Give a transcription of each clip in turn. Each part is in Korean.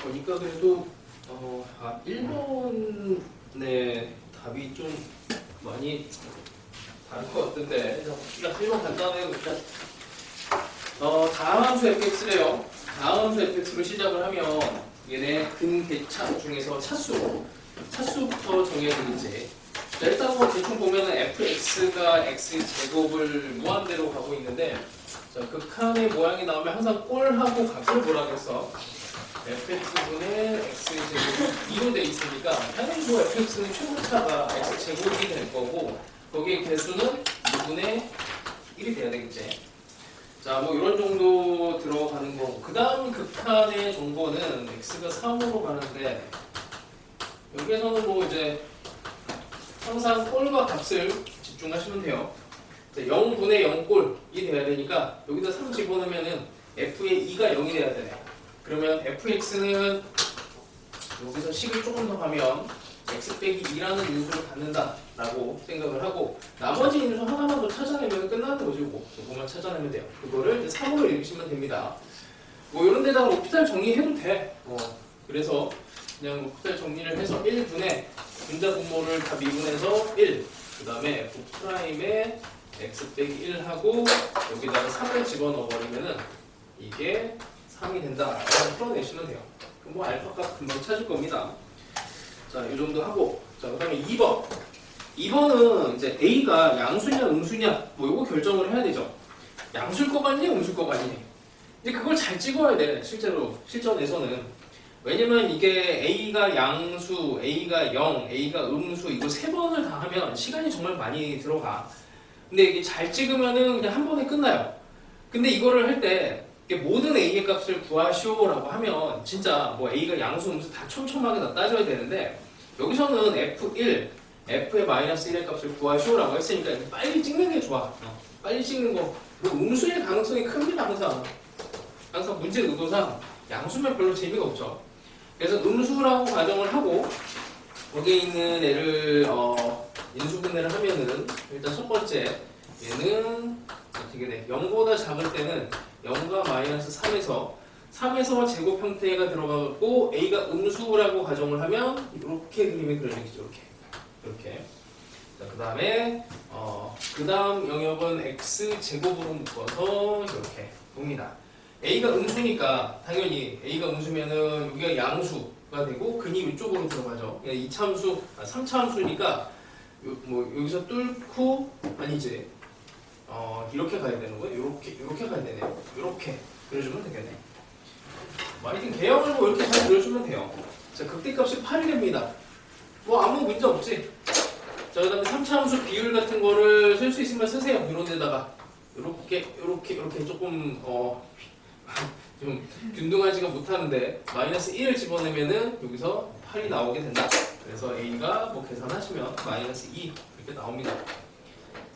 보니까 그래도 1번의 답이 좀 많이 다를 것 같은데 일단 1번 간단하게 볼까? 다함수 fx래요. 다함수 fx로 시작을 하면 얘네 근대차 중에서 차수부터 정해야 되겠지. 자, 일단 뭐 대충 보면은 fx가 x제곱을 무한대로 가고 있는데, 자, 극한의 모양이 나오면 항상 꼴하고 값을 뭐라 그랬어? fx분의 x제곱이 2로 돼 있으니까 당연히 뭐 fx는 최고차가 x제곱이 될 거고, 거기에 개수는 2분의 1이 돼야 되겠지. 자, 뭐 이런 정도 들어가는 거고, 그 다음 극한의 정보는 x가 3으로 가는데, 여기에서는 뭐 이제 항상 꼴과 값을 집중하시면 돼요. 0분의 0꼴이 돼야 되니까 여기다 3 집어넣으면은 f의 2가 0이 돼야 되네. 그러면 fx는 여기서 식을 조금 더 하면 x 빼기 2라는 인수를 갖는다라고 생각을 하고, 나머지 인수 하나만 더 찾아내면 끝나는 거지. 그거만 찾아내면 돼요. 그거를 이제 3으로 읽으시면 됩니다. 뭐 이런 데다가 로피탈 정리해도 돼. 그래서 그냥 로피탈 정리를 해서 1분의 분자 분모를 다 미분해서 1, 그 다음에 f 프라임에 x 빼기 1하고 여기다가 3을 집어넣어 버리면은 이게 3이 된다. 풀어내시면 돼요. 그럼 뭐 알파 값 금방 찾을 겁니다. 자, 이 정도 하고, 자, 그 다음에 2번. 2번은 이제 A가 양수냐 음수냐 뭐 이거 결정을 해야 되죠. 양수일 거 같니 음수일 거 같니. 근데 그걸 잘 찍어야 돼. 실제로 실전에서는. 왜냐면 이게 A가 양수, A가 0, A가 음수 이거 3번을 다 하면 시간이 정말 많이 들어가. 근데 이게 잘 찍으면은 그냥 한 번에 끝나요. 근데 이거를 할 때 모든 A의 값을 구하시오라고 하면 진짜 뭐 A가 양수, 음수 다 촘촘하게 다 따져야 되는데, 여기서는 F1, F의 마이너스 1의 값을 구하시오라고 했으니까 빨리 찍는 게 좋아. 빨리 찍는 거. 그리고 음수의 가능성이 큽니다. 항상 문제 의도상 양수면 별로 재미가 없죠. 그래서 음수라고 가정을 하고 거기에 있는 애를 인수분해를 하면은 일단 첫 번째 얘는 어떻게 돼? 0보다 작을 때는 0과 마이너스 3에서 제곱 형태가 들어가고 A가 음수라고 가정을 하면 이렇게 그림이 그려지겠죠. 이렇게. 자, 그 다음에 그 다음 영역은 x 제곱으로 묶어서 이렇게 봅니다. A가 음수니까 당연히 A가 음수면은 여기가 양수가 되고 근이 이쪽으로 들어가죠. 2차함수, 3차함수니까 뭐 여기서 뚫고 아니지. 이렇게 가야 되는 거예요. 이렇게 가야 되네요. 이렇게 그려주면 되겠네. 하여튼 개형을 뭐 이렇게 잘 그려주면 돼요. 자, 극대값이 8이 됩니다. 뭐 아무 문제 없지. 자, 그 다음에 3차함수 비율 같은 거를 쓸 수 있으면 쓰세요. 이런 데다가 이렇게 조금 좀 균등하지가 못하는데 마이너스 1을 집어내면은 여기서 8이 나오게 된다. 그래서 A가 뭐 계산하시면 마이너스 2 이렇게 나옵니다.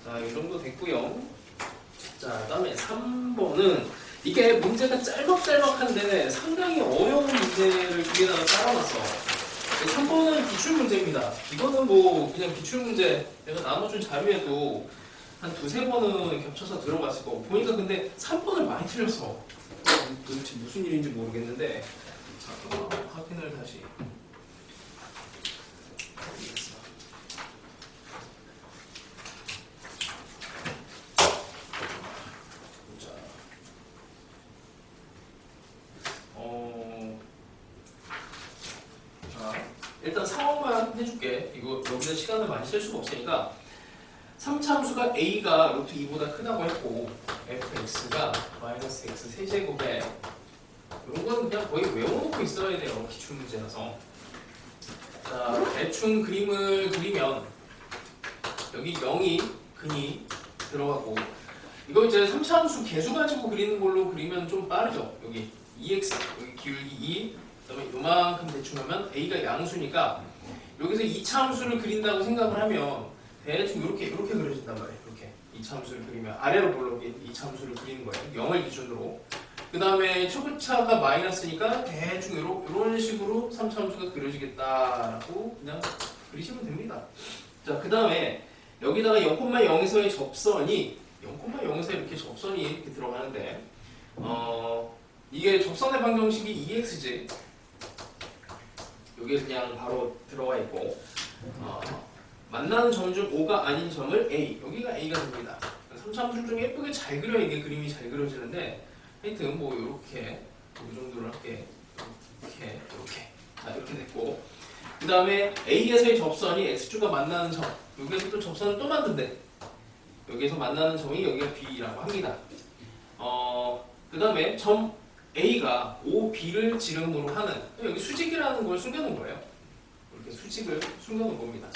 자, 이 정도 됐고요. 자, 그다음에 3번은 이게 문제가 짤막짤막한데 상당히 어려운 문제를 두 개다가 깔아놨어. 3번은 기출문제입니다. 이거는 뭐 그냥 기출문제 내가 나눠준 자료에도 한 두세 번은 겹쳐서 들어갔을 거고, 보니까 근데 3번을 많이 틀렸어. 도대체 무슨 일인지 모르겠는데, 잠깐만 확인을 다시 해보겠어. 자, 일단 상황만 해줄게. 이거 여기서 시간을 많이 쓸 수가 없으니까 3차함수가 A가 루트 2보다 크다고 했고 fx가 마이너스 x 세제곱에, 이런 건 그냥 거의 외워놓고 있어야 돼요. 기출문제라서. 자, 대충 그림을 그리면 여기 0이 근이 들어가고, 이거 이제 3차함수 개수 가지고 그리는 걸로 그리면 좀 빠르죠. 여기 2x, 여기 기울기 2, 그 다음에 요만큼 대충 하면 A가 양수니까 여기서 2차함수를 그린다고 생각을 하면 대충 이렇게 그려진단 말이에요. 이렇게 2차함수를 그리면 아래로 볼록이 2차함수를 그리는 거예요. 0을 기준으로. 그 다음에 초급차가 마이너스니까 대충 이런 식으로 3차함수가 그려지겠다라고 그냥 그리시면 됩니다. 자, 그 다음에 여기다가 0,0에서의 접선이 0,0에서 이렇게 접선이 이렇게 들어가는데 이게 접선의 방정식이 2x지. 여기 그냥 바로 들어가 있고 만나는 점 중 O가 아닌 점을 A, 여기가 A가 됩니다. 3차함수 좀 예쁘게 잘 그려 이게 그림이 잘 그려지는데 하여튼 뭐 이렇게 이 정도로 할게. 이렇게 됐고 그 다음에 A에서의 접선이 X주가 만나는 점 여기에서 또 접선을 또 만든대. 여기에서 만나는 점이 여기가 B라고 합니다. 그 다음에 점 A가 OB를 지름으로 하는 여기 수직이라는 걸 숨겨놓은 거예요. 이렇게 수직을 숨겨놓은 겁니다.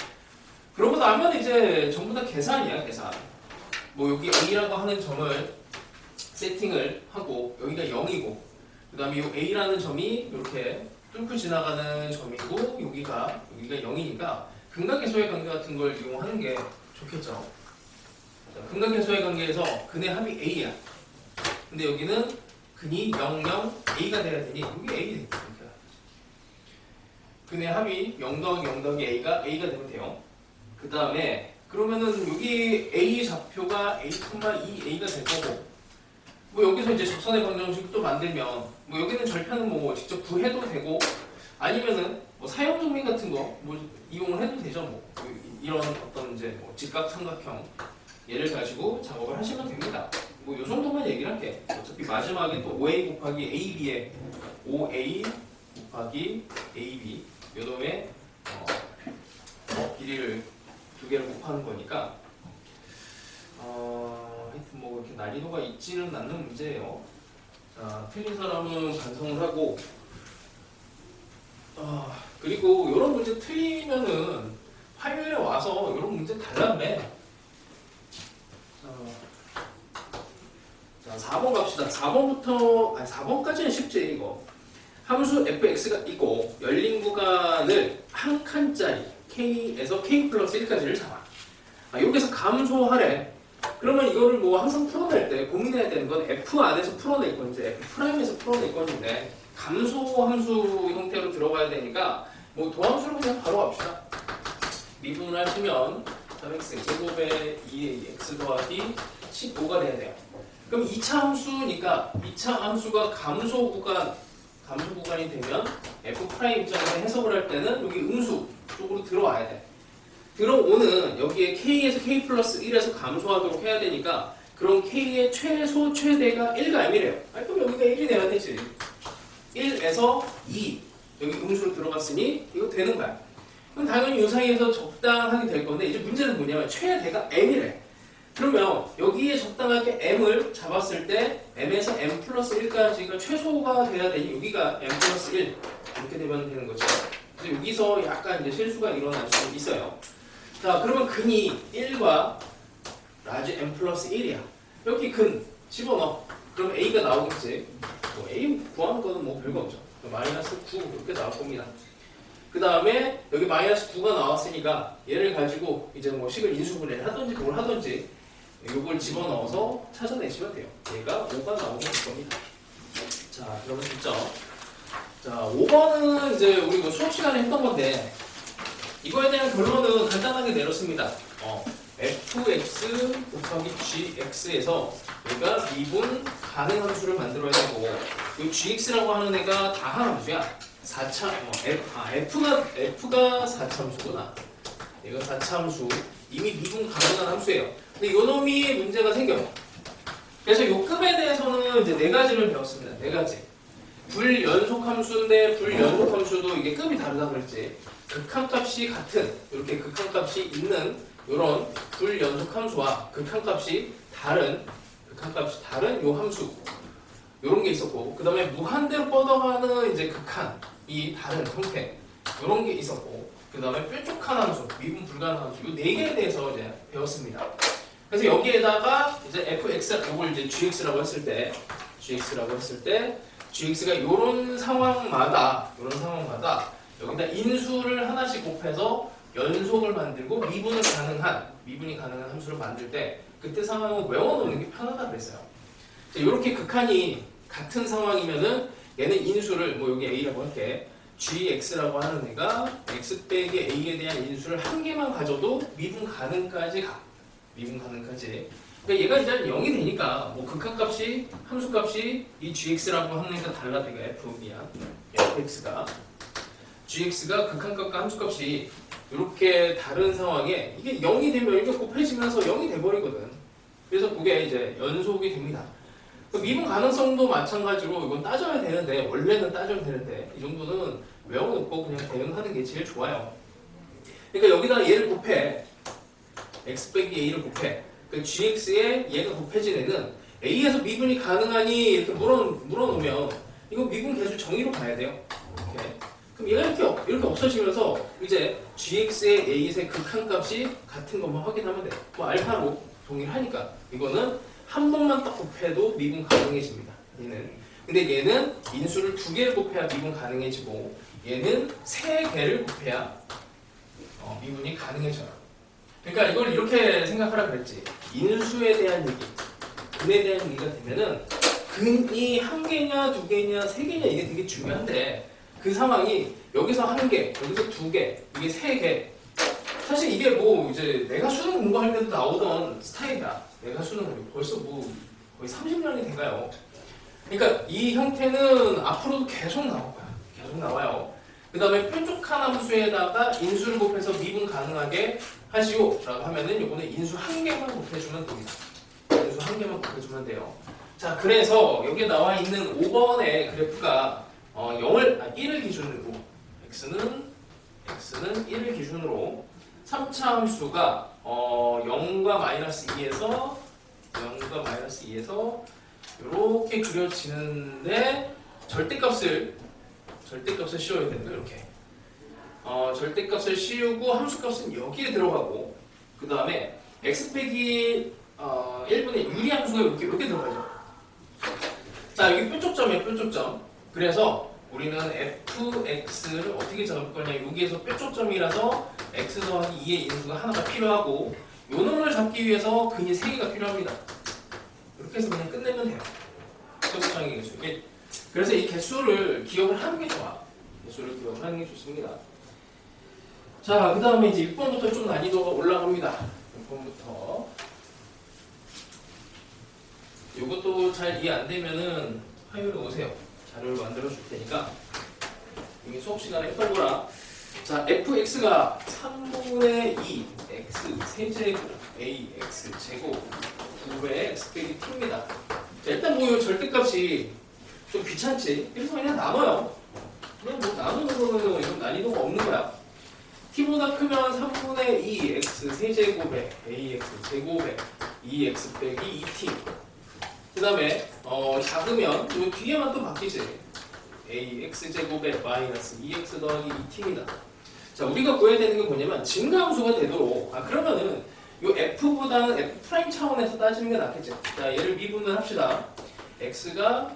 그러고 나면 이제 전부 다 계산이야 계산. 뭐 여기 A라고 하는 점을 세팅을 하고 여기가 0이고 그 다음에 이 A라는 점이 이렇게 뚫고 지나가는 점이고 여기가 0이니까 근각계소의 관계 같은 걸 이용하는 게 좋겠죠. 근각계소의 관계에서 근의 합이 A야. 근데 여기는 근이 0, 0, A가 돼야 되니 여기 A 되니까 근의 합이 0 더하기 0 더하기 A가 되면 돼요. 그 다음에 그러면은 여기 A 좌표가 A, 2A가 될 거고 뭐 여기서 이제 접선의 방정식을 또 만들면 뭐 여기는 절편은 뭐 직접 구해도 되고 아니면은 뭐 사형정리 같은 거 뭐 이용을 해도 되죠. 뭐 이런 어떤 이제 뭐 직각삼각형 얘를 가지고 작업을 하시면 됩니다. 뭐 이 정도만 얘기를 할게. 어차피 마지막에 또 OA 곱하기 AB에 OA 곱하기 AB 요 놈의 길이를 두 개를 곱하는 거니까 하여튼 뭐 이렇게 난이도가 있지는 않는 문제예요. 자, 틀린 사람은 반성을 하고 그리고 이런 문제 틀리면은 화요일에 와서 이런 문제 달라매. 자, 4번 갑시다. 4번까지는 쉽지 이거. 함수 fx가 있고 열린 구간을 한 칸짜리 k에서 k 플러스 1까지를 잡아. 여기서 감소하래. 그러면 이거를 뭐 항상 풀어낼 때 고민해야 되는 건 f 안에서 풀어낼 건지 f 프라임에서 풀어낼 건지인데 감소 함수 형태로 들어가야 되니까 뭐 도함수로 그냥 바로 갑시다. 미분을 하시면 3x 제곱에 2a x 더하기 15가 돼야 돼요. 그럼 2차 함수니까 2차 함수가 감소 구간이 되면 f 프라임 입장에서 해석을 할 때는 여기 음수 쪽으로 들어와야 돼. 들어오는 여기에 k에서 k 플러스 1에서 감소하도록 해야 되니까 그럼 k의 최소 최대가 1가 m이래요. 그럼 여기가 1이 돼야 되지. 1에서 2 여기 음수로 들어갔으니 이거 되는 거야. 그럼 당연히 이 사이에서 적당하게 될 건데 이제 문제는 뭐냐면 최대가 m이래. 그러면 여기에 적당하게 m을 잡았을 때 m에서 m 플러스 1까지가 최소가 돼야 되니 여기가 m 플러스 1 이렇게 되면 되는 거죠. 그래서 여기서 약간 이제 실수가 일어날 수 있어요. 자, 그러면 근이 1과 라지 m 플러스 1이야. 여기 근 집어넣어. 그럼 a가 나오겠지. 뭐 a 구하는 거는 뭐 별거 없죠. 마이너스 9 이렇게 나올 겁니다. 그 다음에 여기 마이너스 9가 나왔으니까 얘를 가지고 이제 뭐 식을 인수분해를 하든지 뭘 하든지 이걸 집어넣어서 찾아내시면 돼요. 얘가 5가 나오게 될 겁니다. 자, 그러면 진짜 자, 5번은 이제 우리 뭐 수업 시간에 했던 건데 이거에 대한 결론은 간단하게 내렸습니다. fx 곱하기 gx에서 얘가 미분 가능 함수를 만들어야 되고 이 gx라고 하는 애가 다한 함수야. 4차 f가 4차함수구나. 얘가 4차함수 이미 미분 가능한 함수예요. 근데 요 놈이 문제가 생겨요. 그래서 요 급에 대해서는 이제 4가지를 배웠습니다. 4가지. 불연속함수인데 불연속함수도 이게 급이 다르다 그랬지. 극한값이 같은 이렇게 극한값이 있는 이런 불연속함수와 극한값이 다른 요 함수 이런 게 있었고 그 다음에 무한대로 뻗어가는 이제 극한이 다른 형태 이런 게 있었고 그 다음에 뾰족한 함수, 미분 불가능한 함수 이 4개에 대해서 이제 배웠습니다. 그래서 여기에다가 이제 fx 이걸 이제 gx라고 했을 때 gx가 이런 상황마다 여기다 인수를 하나씩 곱해서 연속을 만들고 미분이 가능한 함수를 만들 때 그때 상황은 외워놓는 게 편하다 그랬어요. 이렇게 극한이 같은 상황이면은 얘는 인수를 뭐 여기 a라고 할게. gx라고 하는 애가 x 빼기 a에 대한 인수를 한 개만 가져도 미분 가능까지 가. 그러니까 얘가 이제 0이 되니까 뭐 극한값이 함수값이 이 gx라고 하는 애가 달라지니까 fx가 gx가 극한값과 함수값이 이렇게 다른 상황에 이게 0이 되면 이게 곱해지면서 0이 돼버리거든. 그래서 그게 이제 연속이 됩니다. 미분 가능성도 마찬가지로 이건 따져야 되는데, 원래는 따져야 되는데 이 정도는 외워놓고 그냥 대응하는 게 제일 좋아요. 그러니까 여기다 얘를 곱해, x 빼기 a를 곱해. 그러니까 gx에 얘가 곱해진 애는 a에서 미분이 가능하니 이렇게 물어놓으면 이거 미분 계수 정의로 가야 돼요. 이렇게. 그럼 얘가 이렇게 없어지면서 이제 gx의 a의 극한값이 같은 것만 확인하면 돼. 뭐 알파로 동일하니까 이거는 한 번만 딱 곱해도 미분 가능해집니다. 얘는. 근데 얘는 인수를 2개를 곱해야 미분 가능해지고 얘는 3개를 곱해야 미분이 가능해져요. 그러니까 이걸 이렇게 생각하라 그랬지. 인수에 대한 얘기, 근에 대한 얘기가 되면은 근이 1개냐 2개냐 3개냐 이게 되게 중요한데 그 상황이 여기서 1개, 여기서 2개, 이게 3개. 사실 이게 뭐 이제 내가 수능 공부할 때도 나오던 스타일이다. 내가 수능 벌써 뭐 거의 30년이 돼가요. 그러니까 이 형태는 앞으로도 계속 나올 거야. 계속 나와요. 그 다음에 뾰족한 함수에다가 인수를 곱해서 미분 가능하게 하시오 라고 하면은 요거는 인수 1개만 곱해주면 됩니다. 인수 1개만 곱해주면 돼요. 자, 그래서 여기에 나와 있는 5번의 그래프가 1을 기준으로 x는 1을 기준으로 3차 함수가 0과 마이너스 2에서 이렇게 그려지는데 절대값을 씌워야 된다. 이렇게 절대값을 씌우고 함수값은 여기에 들어가고 그 다음에 x 빼기 1분의 유리함수가 이렇게 들어가죠. 자, 여기 뾰족점이에요. 뾰족점. 그래서 우리는 fx를 어떻게 잡을 거냐. 여기에서 뾰족점이라서 x 더하기 2의 인수가 하나가 필요하고 요 놈을 잡기 위해서 근이 3개가 필요합니다. 이렇게 해서 그냥 끝내면 돼요. 뾰족점의 개수. 그래서 이 개수를 기억을 하는 게 좋아. 개수를 기억을 하는 게 좋습니다. 자, 그 다음에 이제 6번부터 좀 난이도가 올라갑니다. 6번부터. 이것도 잘 이해 안 되면은 화요일에 오세요. 자료를 만들어 줄 테니까. 이미 수업 시간에 했던 거라. 자, fx가 3분의 2 x 세제곱 ax 제곱 9배 x 빼기 t입니다. 일단 뭐 이 절대값이 좀 귀찮지? 그래서 그냥 나눠요. 그냥 뭐 나누는 거는 이건 난이도가 없는 거야. t보다 크면 3분의 2 x 세제곱에 ax 제곱에 2x 빼기 2t. 그 다음에 작으면 이 뒤에만 또 바뀌지. ax 제곱에 마이너스 2x 더하기 2t입니다. 자, 우리가 구해야 되는 게 뭐냐면 증가함수가 되도록. 그러면은 이 f보다는 f 프라임 차원에서 따지는 게 낫겠지. 자, 얘를 미분을 합시다. x가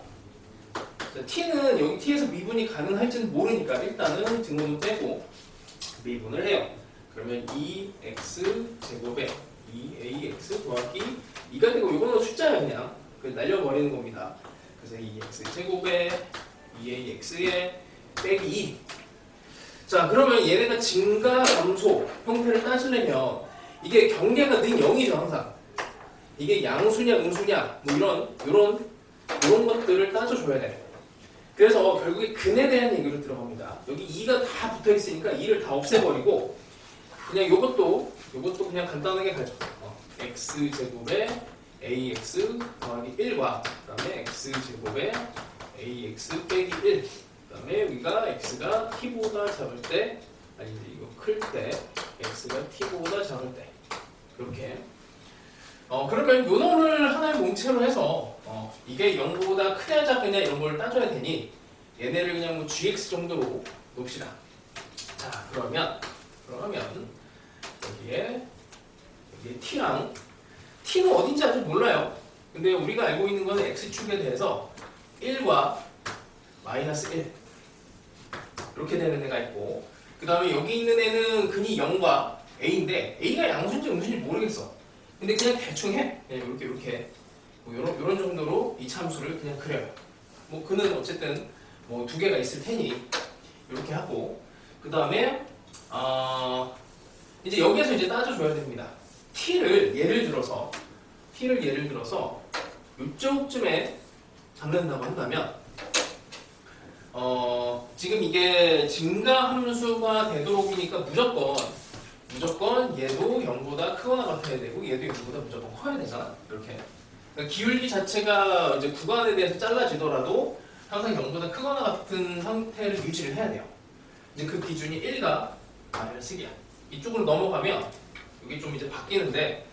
자, t는 여기 t에서 미분이 가능할지는 모르니까 일단은 등호는 빼고 미분을 해요. 그러면 2x 제곱에 2ax 더하기 2가 되고 이거는 숫자야 그냥. 날려버리는 겁니다. 그래서 2x 제곱에 2ax에 빼기 2. 자, 그러면 얘네가 증가 감소 형태를 따지려면 이게 경계가 는 0이죠 항상. 이게 양수냐 음수냐 뭐 이런 것들을 따져줘야 돼. 그래서 결국에 근에 대한 얘기로 들어갑니다. 여기 2가 다 붙어 있으니까 2를 다 없애버리고 그냥 요것도 그냥 간단하게 가죠. x 제곱에 ax 더하기 1과 그 다음에 x 제곱에 ax 빼기 1 그 다음에 여기가 x가 t보다 작을 때 아니 이거 클 때 x가 t보다 작을 때 이렇게 그러면 요 놈을 하나의 뭉체로 해서 이게 0보다 크냐 작으냐 이런 걸 따져야 되니 얘네를 그냥 뭐 gx 정도로 놓읍시다. 자, 그러면 여기에 t랑 t는 어딘지 아직 몰라요. 근데 우리가 알고 있는 거는 x축에 대해서 1과 마이너스 1 이렇게 되는 애가 있고 그 다음에 여기 있는 애는 근이 0과 a인데 a가 양수인지 음수인지 모르겠어. 근데 그냥 대충 해. 그냥 이렇게 뭐 요런 정도로 이 참수를 그냥 그려요. 뭐 그는 어쨌든 뭐 2개가 있을 테니 이렇게 하고 그 다음에 이제 여기에서 이제 따져줘야 됩니다. t를 예를 들어서 이쪽쯤에 잡는다고 한다면 지금 이게 증가 함수가 되도록이니까 무조건 얘도 0보다 크거나 같아야 되고 얘도 0보다 무조건 커야 되잖아. 이렇게. 그러니까 기울기 자체가 이제 구간에 대해서 잘라지더라도 항상 0보다 크거나 같은 상태를 유지를 해야 돼요. 이제 그 기준이 1과 -1이야. 이쪽으로 넘어가면 이게 좀 이제 바뀌는데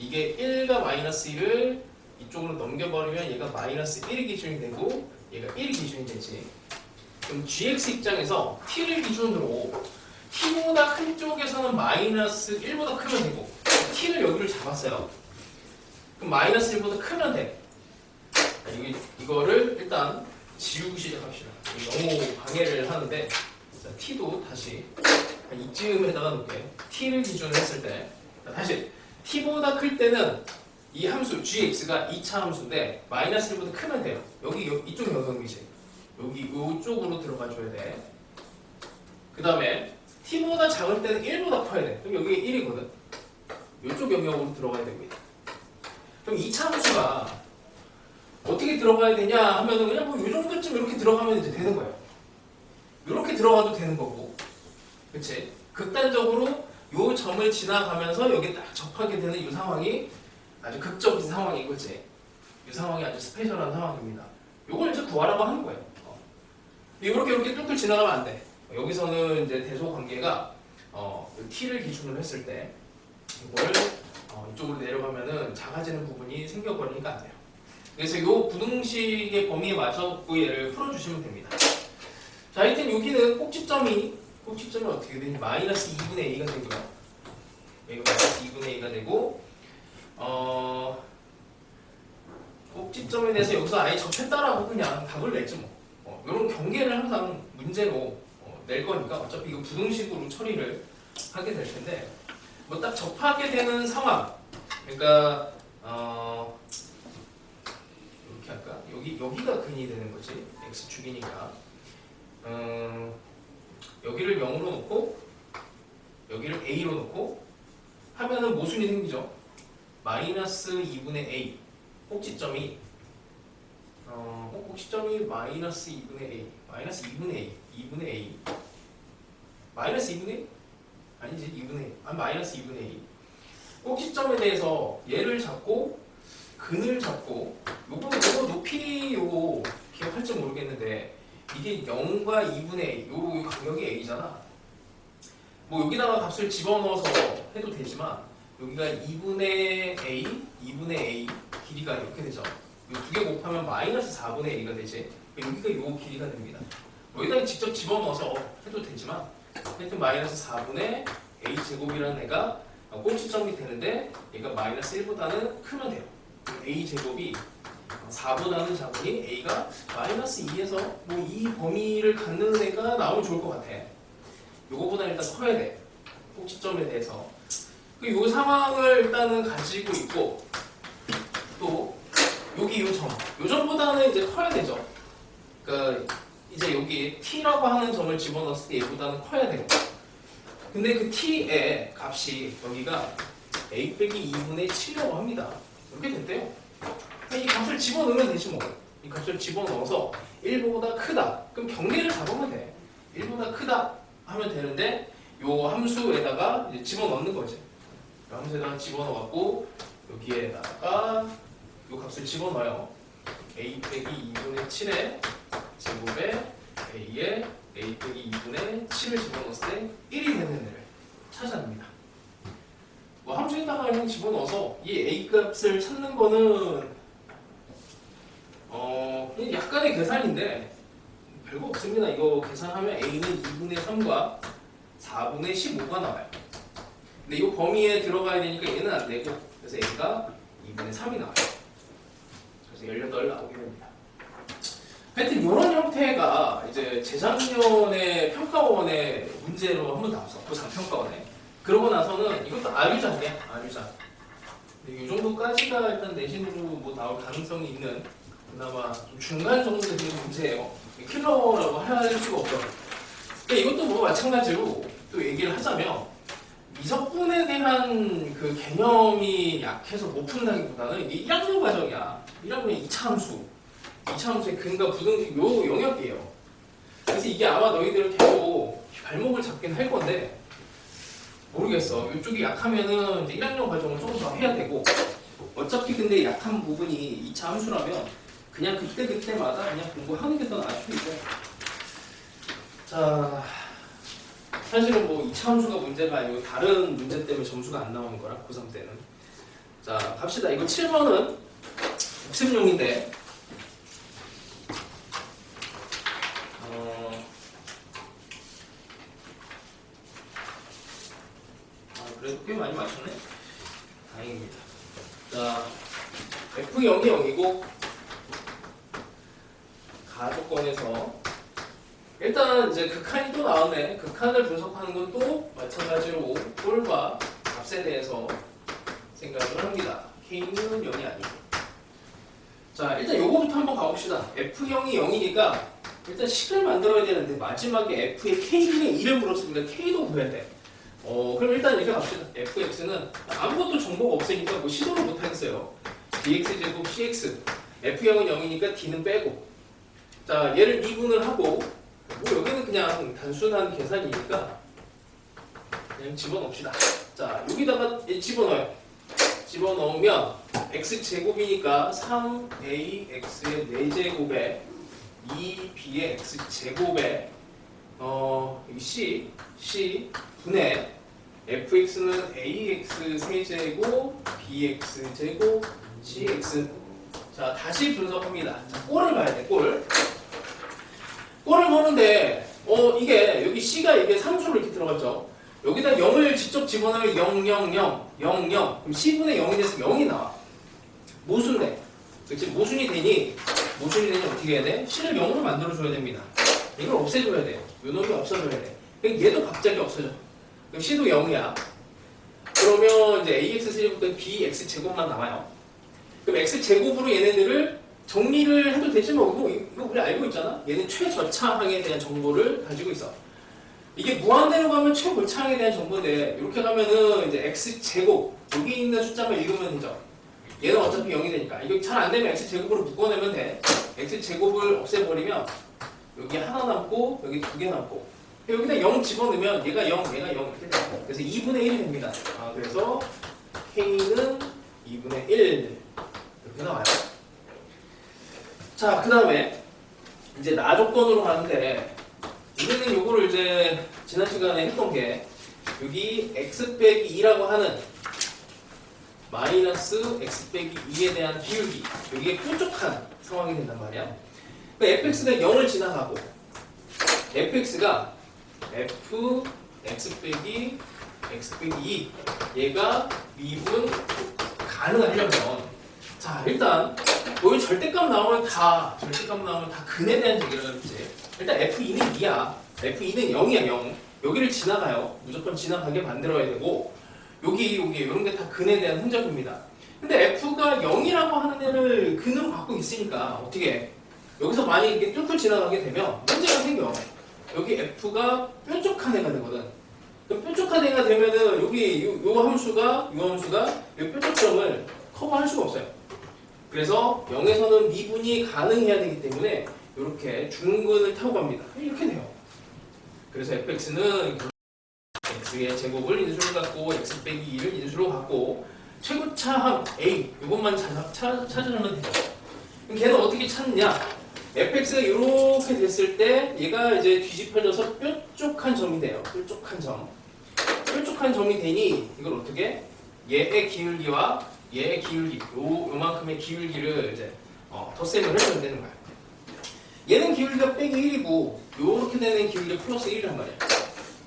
이게 1과 -1을 이쪽으로 넘겨버리면 얘가 -1이 기준이 되고 얘가 1이 기준이 되지. 그럼 gx 입장에서 t를 기준으로 t보다 큰 쪽에서는 -1보다 크면 되고 t를 여기를 잡았어요. 그럼 -1보다 크면 돼. 이거를 일단 지우기 시작합시다. 너무 방해를 하는데 자, t도 다시 이쯤에다가 놓을게. t를 기준으로 했을 때 다시 t보다 클 때는 이 함수 gx가 2차 함수인데 -1보다 크면 돼요. 이쪽 영역이지. 여기 이쪽으로 들어가 줘야 돼. 그 다음에 t보다 작을 때는 1보다 커야 돼. 그럼 여기 1이거든. 이쪽 영역으로 들어가야 되고. 그럼 2차 함수가 어떻게 들어가야 되냐 하면은 그냥 뭐 이 정도쯤 이렇게 들어가면 이제 되는 거예요. 이렇게 들어가도 되는 거고. 그치? 극단적으로 이 점을 지나가면서 여기 딱 접하게 되는 이 상황이 아주 극적인 상황이고, 그치? 이 상황이 아주 스페셜한 상황입니다. 이걸 이제 구하라고 하는 거예요. 이렇게 뚫뚫 지나가면 안 돼. 여기서는 이제 대소 관계가 t를 기준으로 했을 때 이걸 이쪽으로 내려가면은 작아지는 부분이 생겨버리니까 안 돼요. 그래서 이 부등식의 범위에 맞춰 얘를 풀어주시면 됩니다. 자, 하여튼 여기는 꼭지점이 어떻게 되니? -2분의 a가 되고요. 여기가 -2분의 a가 되고 꼭지점에 대해서 여기서 아예 접했다라고 그냥 답을 냈지 뭐. 이런 경계를 항상 문제로 낼 거니까 어차피 이거 부등식으로 처리를 하게 될 텐데 뭐 딱 접하게 되는 상황. 그러니까 이렇게 할까? 여기가 근이 되는 거지. x축이니까. 여기를 0으로 놓고 여기를 a로 놓고 하면은 모순이 생기죠. -2분의 a 꼭지점이 꼭지점이 -2분의 a, -2분의 a, 2분의 a, -2분의 a? 아니지, 2분의 a, -2분의 a. 꼭지점에 대해서 얘를 잡고 근을 잡고 요거 높이 요거 기억할지 모르겠는데 이게 0과 2분의 a, 요 간격이 a잖아. 뭐 여기다가 값을 집어넣어서 해도 되지만 여기가 2분의 a 길이가 이렇게 되죠. 이 두 개 곱하면 -4분의 a가 되지. 여기가 요 길이가 됩니다. 여기다 직접 집어넣어서 해도 되지만 하여튼 -4분의 a 제곱이라는 애가 꼭지점이 되는데 얘가 -1보다는 크면 돼요. a 제곱이 4보다는 작으니 a가 -2에서 뭐 이 범위를 갖는 애가 나오면 좋을 것 같아. 요거보다 일단 커야 돼. 꼭지점에 대해서. 요 상황을 일단은 가지고 있고 또 여기 요 점보다는 이제 커야 되죠. 그러니까 이제 여기 t라고 하는 점을 집어넣었을 때 얘보다는 커야 되고. 근데 그 t의 값이 여기가 a 빼기 2분의 7이라고 합니다. 이렇게 됐대요. 이 값을 집어넣으면 되지 뭐. 이 값을 집어넣어서 1보다 크다. 그럼 경계를 잡으면 돼. 1보다 크다 하면 되는데 요 함수에다가 이제 집어넣는 거지. 요 함수에다가 집어넣어갖고 여기에다가 요 값을 집어넣어요. a 빼기 2분의 7의 제곱에 a에 a 빼기 2분의 7을 집어넣었을 때 1이 되는 애를 찾아냅니다. 뭐 함수에다가 그냥 집어넣어서 이 a 값을 찾는 거는 그냥 약간의 계산인데 별거 없습니다. 이거 계산하면 a는 2분의 3과 4분의 15가 나와요. 근데 이 범위에 들어가야 되니까 얘는 안 되고 그래서 a가 2분의 3이 나와요. 그래서 18 나오게 됩니다. 하여튼 이런 형태가 이제 재작년에 평가원의 문제로 한번 나왔어. 고상평가원에. 그러고 나서는 이것도 아류자야. 이 정도까지가 일단 내신으로 뭐 나올 가능성이 있는 그나마 좀 중간 정도 되는 문제예요. 킬러라고 할 수가 없죠. 이것도 뭐 마찬가지로 또 얘기를 하자면 미적분에 대한 그 개념이 약해서 못 푼다기보다는 이게 1학년 과정이야. 1학년의 2차 함수. 2차 함수의 근과 부등식 요 영역이에요. 그래서 이게 아마 너희들 계속 발목을 잡긴 할 건데 모르겠어. 이쪽이 약하면은 이제 1학년 과정을 조금 더 해야 되고 어차피 근데 약한 부분이 2차 함수라면 그냥 그때그때마다 그냥 공부하는 게 더 나을 수도 있어요. 자, 사실은 뭐 2차 함수가 문제가 아니고 다른 문제 때문에 점수가 안 나오는 거라 고3 때는. 자, 갑시다. 이거 7번은 복습용인데 그래도 꽤 많이 맞췄네. 다행입니다. 자, F0이 0이고 가조건에서 일단 이제 극한이 또 나왔네. 극한을 분석하는 건 또 마찬가지로 꼴과 값에 대해서 생각을 합니다. K는 0이 아니고. 자, 일단 요거부터 한번 가봅시다. F0이 0이니까 일단 식을 만들어야 되는데 마지막에 F의 K분의 2를 물었으니까 K도 구해야 돼. 그럼 일단 이렇게 갑시다. fx는 아무것도 정보가 없으니까 뭐 시도를 못 하겠어요. dx제곱 cx f0은 0이니까 d는 빼고 자 얘를 미분을 하고 뭐 여기는 그냥 단순한 계산이니까 그냥 집어넣읍시다. 자 여기다가 집어넣어요. 집어넣으면 x제곱이니까 3ax의 4제곱에 2b의 x제곱에 c 분의 fx는 ax 세제곱 bx제곱 cx. 자 다시 분석합니다. 자, 꼴을 봐야 돼. 꼴을 보는데 이게 여기 c가 이게 상수로 이렇게 들어갔죠. 여기다 0을 직접 집어넣으면 0, 0, 0, 0, 0. 그럼 c분의 0이 됐으면 0이 나와. 모순돼. 그치? 모순이 되니 어떻게 해야 돼? c를 0으로 만들어줘야 됩니다. 이걸 없애줘야 돼요. 요 놈이 없어져야 돼. 얘도 갑자기 없어져. 그럼 c도 0이야. 그러면 이제 ax 세제곱과 bx 제곱만 남아요. 그럼 x 제곱으로 얘네들을 정리를 해도 되지 뭐. 이거 우리 알고 있잖아. 얘는 최저차항에 대한 정보를 가지고 있어. 이게 무한대로 가면 최고차항에 대한 정보인데 이렇게 가면은 이제 x 제곱 여기 있는 숫자만 읽으면 되죠. 얘는 어차피 0이 되니까 이거 잘 안 되면 x 제곱으로 묶어내면 돼. x 제곱을 없애버리면 여기 하나 남고 여기 2개 남고. 여기다 0 집어넣으면 얘가 0, 얘가 0 이렇게 돼요. 그래서 2분의 1이 됩니다. 그래서 K는 2분의 1 이렇게 나와요. 자, 그 다음에 이제 나 조건으로 가는데 우리는 요거를 이제 지난 시간에 했던 게 여기 x 빼기 2라고 하는 마이너스 x 빼기 2에 대한 비율이 여기에 뾰족한 상황이 된단 말이야. 그러니까 fx가 0을 지나가고 fx가 f x 빼기 2 얘가 미분 가능하려면 자 일단 여기 절대값 나오면 다 근에 대한 얘기를 하겠지. 일단 f2는 2야. f2는 0이야 0. 여기를 지나가요. 무조건 지나가게 만들어야 되고 여기 이런 게 다 근에 대한 흔적입니다. 근데 f가 0이라고 하는 애를 근으로 갖고 있으니까 어떻게 해? 여기서 만약에 이게 뚫고 지나가게 되면 문제가 생겨. 여기 f가 뾰족한 애가 되거든. 그럼 뾰족한 애가 되면은 여기 요 함수가 이 뾰족점을 커버할 수가 없어요. 그래서 0에서는 미분이 가능해야 되기 때문에 이렇게 중근을 타고 갑니다. 이렇게 돼요. 그래서 fx는 x의 제곱을 인수로 갖고 x 빼기 2를 인수로 갖고 최고차항 a 이것만 찾으면 되죠. 그럼 걔는 어떻게 찾느냐? fx가 이렇게 됐을 때 얘가 이제 뒤집혀져서 뾰족한 점이 돼요. 뾰족한 점이 되니 이걸 어떻게? 얘의 기울기와 얘의 기울기 요만큼의 기울기를 이제 덧셈을 해주면 되는 거야. 얘는 기울기가 빼기 1이고 요렇게 되는 기울기가 플러스 1이란 말이야.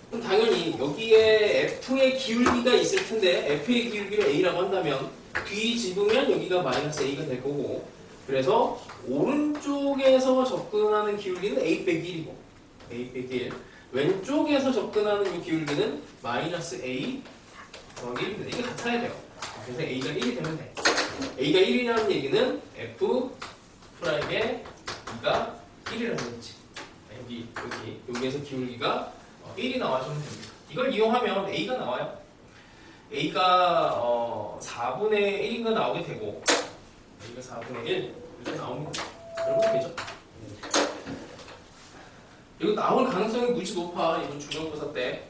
그럼 당연히 여기에 f의 기울기가 있을 텐데 f의 기울기를 a라고 한다면 뒤집으면 여기가 마이너스 a가 될 거고 그래서 오른쪽에서 접근하는 기울기는 a 빼기 1이고 a 빼기 1 왼쪽에서 접근하는 이 기울기는 마이너스 a 더하기 1입니다. 이게 같아야 돼요. 그래서 a가 1이 되면 돼. a가 1이라는 얘기는 f 프라임의 2가 1이라는 얘기지. 여기에서 기울기가 1이 나와주면 됩니다. 이걸 이용하면 a가 나와요. a가 4분의 1인가 나오게 되고 a가 4분의 1 이렇게 나옵니다. 그러면 되죠. 이거 나올 가능성이 무지 높아. 이번 중간고사 때.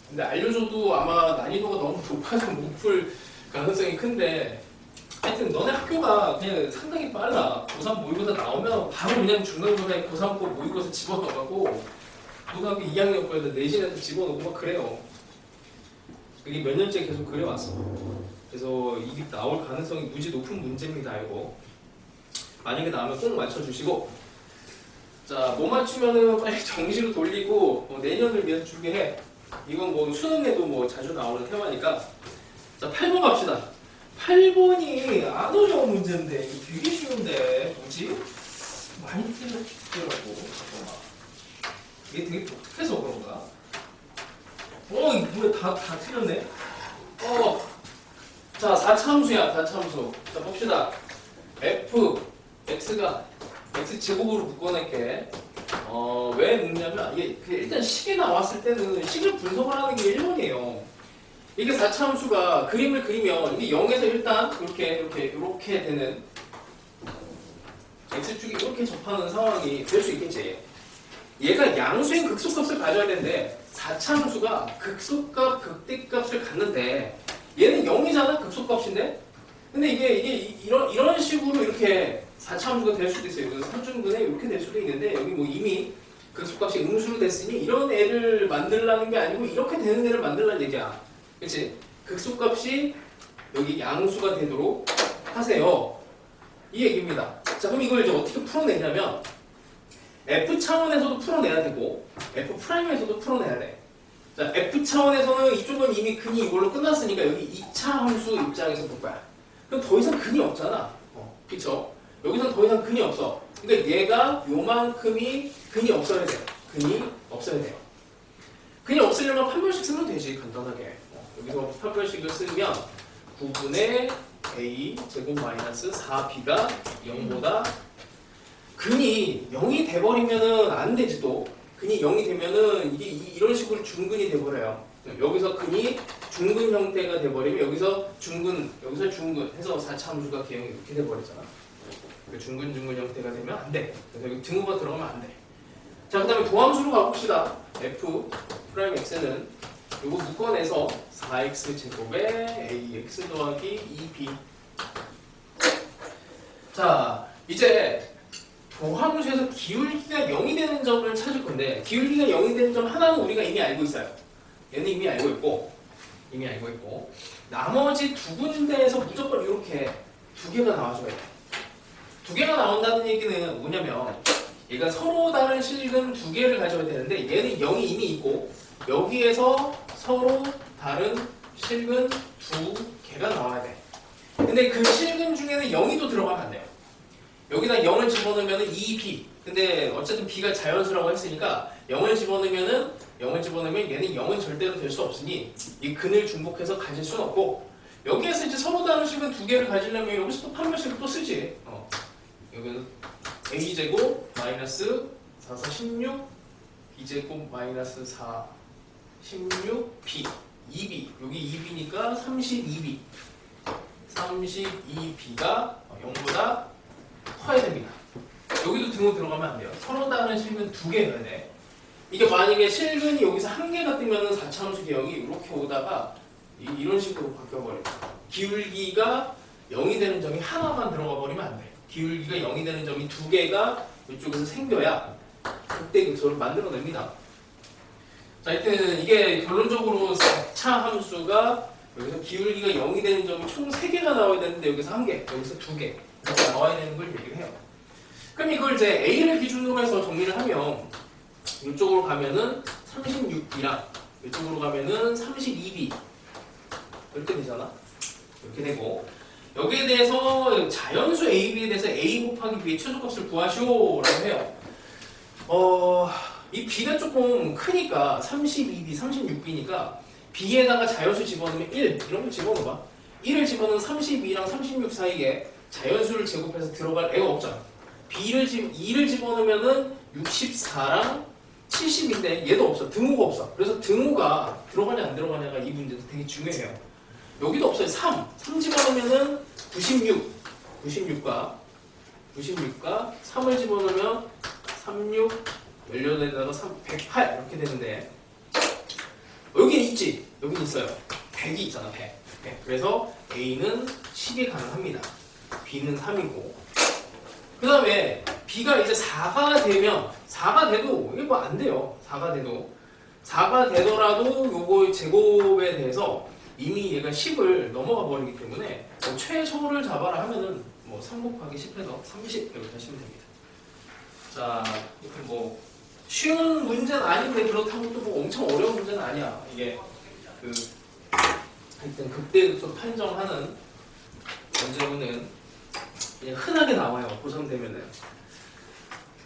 근데 알려줘도 아마 난이도가 너무 높아서 못 풀 가능성이 큰데, 하여튼 너네 학교가 그냥 상당히 빨라. 고3 모의고사 나오면 바로 그냥 중간고사에 고3 거 모의고사 집어넣어가고 고등학교 2학년 거에다 내신에도 집어넣고 막 그래요. 그게 몇 년째 계속 그래왔어. 그래서 이게 나올 가능성이 무지 높은 문제입니다. 이거 만약에 나오면 꼭 맞춰주시고, 자, 못 맞추면은 빨리 정시로 돌리고 내년을 위해서 준비해. 이건 뭐 수능에도 뭐 자주 나오는 테마니까. 자, 8번 갑시다. 8번이 안 어려운 문제인데 이거 되게 쉬운데 뭐지? 많이 틀렸더라고. 이게 되게 독특해서 그런가? 이거 뭐야, 다 틀렸네? 자, 4차함수야, 4차함수. 자, 봅시다. f, x가 x제곱으로 묶어낼게. 왜 묶냐면, 이게 일단 식이 나왔을 때는 식을 분석을 하는 게 1번이에요. 이게 4차함수가 그림을 그리면 이게 0에서 일단 이렇게 되는 x축이 이렇게 접하는 상황이 될 수 있겠지. 얘가 양수인 극소값을 가져야 되는데 4차함수가 극소값, 극대값을 갖는데 얘는 0이잖아, 극소값인데. 근데 이게 이런 식으로 이렇게 4차함수가 될 수도 있어요. 그래서 3중근에 이렇게 될 수도 있는데, 여기 뭐 이미 극소값이 음수로 됐으니 이런 애를 만들라는 게 아니고 이렇게 되는 애를 만들라는 얘기야. 그치? 극소값이 여기 양수가 되도록 하세요. 이 얘기입니다. 자, 그럼 이걸 이제 어떻게 풀어내냐면 F 차원에서도 풀어내야 되고 F 프라임에서도 풀어내야 돼. 자, F 차원에서는 이쪽은 이미 근이 이걸로 끝났으니까 여기 2차 함수 입장에서 볼 거야. 그럼 더 이상 근이 없잖아. 그쵸? 여기서는 더 이상 근이 없어. 그러니까 얘가 요만큼이 근이 없어야 돼요. 근이 없어야 돼요. 근이 없으려면 판별식 쓰면 되지, 간단하게. 여기서 판별식을 쓰면 9분의 a 제곱 마이너스 4b가 0보다, 근이 0이 돼버리면은 안 되지. 또 근이 0이 되면은 이게 이런 식으로 중근이 돼버려요. 여기서 근이 중근 형태가 돼버리면 여기서 중근 해서 4차 함수가 개형이 이렇게 돼버리잖아. 중근 형태가 되면 안 돼. 그래서 여기 등호가 들어가면 안 돼. 자, 그 다음에 도함수로 가봅시다. f 프라임 x는 요거 묶어내서 4x 제곱에 ax 더하기 2b. 자, 이제 도함수에서 기울기가 0이 되는 점을 찾을 건데, 기울기가 0이 되는 점 하나는 우리가 이미 알고 있어요. 얘는 이미 알고 있고 나머지 두 군데에서 무조건 이렇게 두 개가 나와줘야 돼. 두 개가 나온다는 얘기는 뭐냐면 얘가 서로 다른 실근 두 개를 가져야 되는데 얘는 0이 이미 있고 여기에서 서로 다른 실근 두 개가 나와야 돼. 근데 그 실근 중에는 0이 또 들어가면 안 돼요. 여기다 0을 집어넣으면 2b. 근데 어쨌든 b가 자연수라고 했으니까 0을 집어넣으면 얘는 0은 절대로 될 수 없으니 이 근을 중복해서 가질 수는 없고, 여기에서 이제 서로 다른 식은 두 개를 가지려면 여기서 또 판별식을 또 쓰지. 여기는 a제곱 마이너스 4, 4, 16 b제곱 마이너스 4, 16b 2b. 여기 2b니까 32b. 32b가 0보다 커야 됩니다. 여기도 등호 들어가면 안 돼요. 서로 다른 실근 두 개여야 돼. 이게 만약에 실근이 여기서 한 개가 뜨면은 4차함수 개형이 이렇게 오다가 이런 식으로 바뀌어버려요. 기울기가 0이 되는 점이 하나만 들어가 버리면 안 돼. 기울기가 0이 되는 점이 두 개가 이쪽에서 생겨야 그때 극소를 만들어냅니다. 자, 하여튼 이게 결론적으로 4차 함수가 여기서 기울기가 0이 되는 점이 총 3개가 나와야 되는데 여기서 1개, 여기서 2개 이렇게 나와야 되는 걸 얘기를 해요. 그럼 이걸 이제 A를 기준으로 해서 정리를 하면 이쪽으로 가면은 36B랑 이쪽으로 가면은 32B 이렇게 되잖아. 이렇게 되고, 여기에 대해서 자연수 AB에 대해서 A 곱하기 B의 최소값을 구하시오라고 해요. 이 B가 조금 크니까 32B, 36B니까 B에다가 자연수 집어넣으면 1 이런 걸 집어넣어봐. 1을 집어넣으면 32랑 36 사이에 자연수를 제곱해서 들어갈 애가 없잖아. 2를 집어넣으면은 64랑 70인데 얘도 없어. 등호가 없어. 그래서 등호가 들어가냐 안 들어가냐가 이 문제도 되게 중요해요. 여기도 없어요. 3 집어넣으면은 96과 3을 집어넣으면 36, 18에다가 108 이렇게 되는데 여기 있지? 여기 있어요. 100이 있잖아. 100. 그래서 A는 10이 가능합니다. B는 3이고 그 다음에 B가 이제 4가 되면 4가 돼도 이게 뭐 안 돼요. 4가 되더라도 요거 제곱에 대해서 이미 얘가 10을 넘어가 버리기 때문에 뭐 최소를 잡아라 하면은 뭐 3 곱하기 10해서 30 이렇게 하시면 됩니다. 자, 이렇게 뭐 쉬운 문제는 아닌데 그렇다고 또 뭐 엄청 어려운 문제는 아니야. 이게 그 하여튼 극대극소 판정하는 문제는 그냥 흔하게 나와요. 고3 되면은.